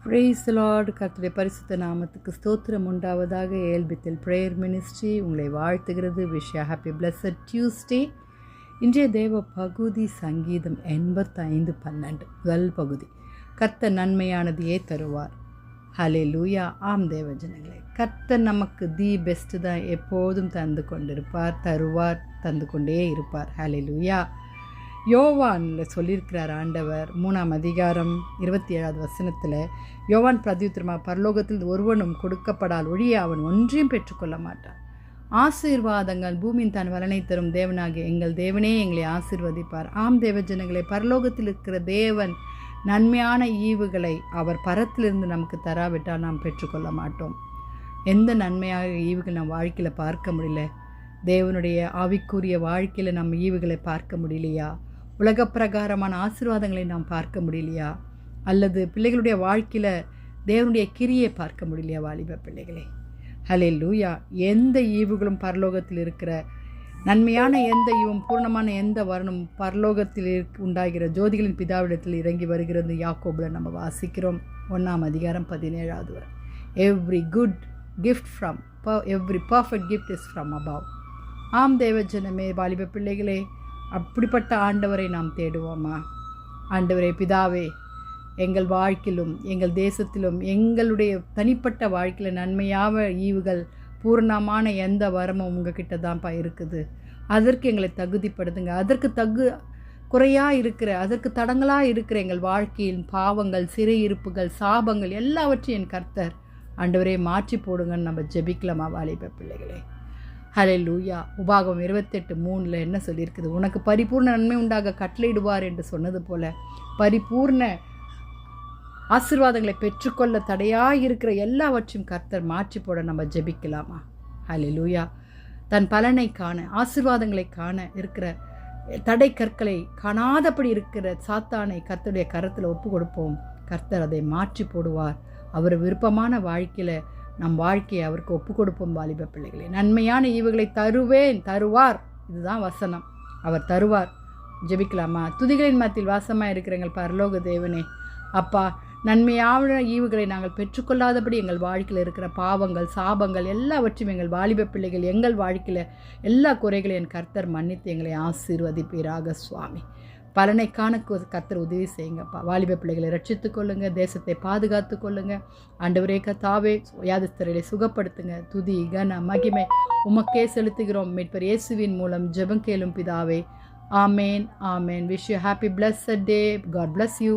Price Lord. கர்த்தருடைய பரிசுத்த நாமத்துக்கு ஸ்தோத்திரம் உண்டாவதாக. ஏல்பித்தில் பிரேயர் மினிஸ்ட்ரி உங்களை வாழ்த்துகிறது. விஷயா ஹாப்பி பிளஸட் டியூஸ்டே. இன்றைய தேவ பகுதி சங்கீதம் 85:12 முதல் பகுதி. கர்த்தர் நன்மையானதையே தருவார். ஹல்லேலூயா. ஆம் தேவ ஜனங்களே, கர்த்தர் நமக்கு தி பெஸ்ட் தான் எப்போதும் தந்து கொண்டிருப்பார், தருவார், தந்து கொண்டே இருப்பார். ஹல்லேலூயா. யோவானில் சொல்லியிருக்கிறார் ஆண்டவர் 3ஆம் அதிகாரம் 27வது வசனத்தில். யோவான் பிரதியுத்தரமாக, பரலோகத்தில் ஒருவனும் கொடுக்கப்படால் ஒழிய அவன் ஒன்றையும் பெற்றுக்கொள்ள மாட்டான். ஆசீர்வாதங்கள் பூமியின் தன் வலனை தரும் தேவனாகிய எங்கள் தேவனே எங்களை ஆசீர்வதிப்பார். ஆம் தேவ ஜனங்களே, பரலோகத்தில் இருக்கிற தேவன் நன்மையான ஈவுகளை அவர் பரத்திலிருந்து நமக்கு தராவிட்டால் நாம் பெற்றுக்கொள்ள மாட்டோம். எந்த நன்மையாக ஈவுகள் நம் வாழ்க்கையில் பார்க்க முடியல? தேவனுடைய ஆவிக்குரிய வாழ்க்கையில் நம்ம ஈவுகளை பார்க்க முடியலையா? உலக பிரகாரமான ஆசீர்வாதங்களை நாம் பார்க்க முடியலையா? அல்லது பிள்ளைகளுடைய வாழ்க்கையில் தேவனுடைய கிரியை பார்க்க முடியலையா? வாலிப பிள்ளைகளே, ஹல்லேலூயா. எந்த ஈவுகளும் பரலோகத்தில் இருக்கிற நன்மையான எந்த ஈவும் பூர்ணமான எந்த வரணும் பரலோகத்தில் உண்டாகிற ஜோதிகளின் பிதாவிடத்தில் இறங்கி வருகிறது. யாக்கோபில் நம்ம வாசிக்கிறோம் 1ஆம் அதிகாரம் 17வது வரை. Every good gift from every perfect gift is from above. ஆம் தேவஜனமே, வாலிப பிள்ளைகளே, அப்படிப்பட்ட ஆண்டவரை நாம் தேடுவோமா? ஆண்டவரே பிதாவே, எங்கள் வாழ்க்கையிலும் எங்கள் தேசத்திலும் எங்களுடைய தனிப்பட்ட வாழ்க்கையில் நன்மையாக ஈவுகள் பூர்ணமான எந்த வரமும் உங்ககிட்ட தான்ப்பா இருக்குது. அதற்கு எங்களை தகுதிப்படுத்துங்க. அதற்கு குறையாக இருக்கிற, அதற்கு தடங்களாக இருக்கிற எங்கள் வாழ்க்கையின் பாவங்கள், சிறையிருப்புகள், சாபங்கள் எல்லாவற்றையும் என் கர்த்தர் ஆண்டவரே மாற்றி போடுங்கன்னு நம்ம ஜெபிக்கலாமா வாலிப பிள்ளைகளே? ஹல்லேலூயா. உபாகம் 28:3 என்ன சொல்லியிருக்குது? உனக்கு பரிபூர்ண நன்மை உண்டாக கட்டளையிடுவார் என்று சொன்னது போல பரிபூர்ண ஆசீர்வாதங்களை பெற்றுக்கொள்ள தடையாக இருக்கிற எல்லாவற்றையும் கர்த்தர் மாற்றி போட நம்ம ஜெபிக்கலாமா? ஹல்லேலூயா. தன் பலனை காண, ஆசீர்வாதங்களை காண இருக்கிற தடை கற்களை காணாதபடி இருக்கிற சாத்தானை கர்த்தருடைய கரத்தில் ஒப்பு கொடுப்போம். கர்த்தர் அதை மாற்றி போடுவார். அவர் விருப்பமான வாழ்க்கையில் நம் வாழ்க்கையை அவருக்கு ஒப்பு கொடுப்போம். வாலிப பிள்ளைகளே, நன்மையான ஈவுகளை தருவார். இதுதான் வசனம். அவர் தருவார். ஜெபிக்கலாமா? துதிகளின் மத்தியில் வாசமாக இருக்கிற எங்கள் பரலோக தேவனே, அப்பா, நன்மையான ஈவுகளை நாங்கள் பெற்றுக்கொள்ளாதபடி எங்கள் வாழ்க்கையில் இருக்கிற பாவங்கள், சாபங்கள் எல்லாவற்றையும் எங்கள் வாலிப பிள்ளைகள் எங்கள் வாழ்க்கையில் எல்லா குறைகளையும் என் கர்த்தர் மன்னித்து எங்களை ஆசீர்வதிப்பீராக சுவாமி. பலனை காண கர்த்தர் உதவி செய்யுங்கப்பா. வாலிப பிள்ளைகளை ரட்சித்து கொள்ளுங்க, தேசத்தை பாதுகாத்து கொள்ளுங்க. ஆண்டவரே கர்த்தாவே, வியாதிஸ்தர்களை சுகப்படுத்துங்க. துதி கன மகிமை உமக்கே செலுத்துகிறோம். மீட்பர் இயேசுவின் மூலம் ஜெபம் கேளும் பிதாவே. ஆமேன், ஆமேன். Wish you happy blessed day. God bless you.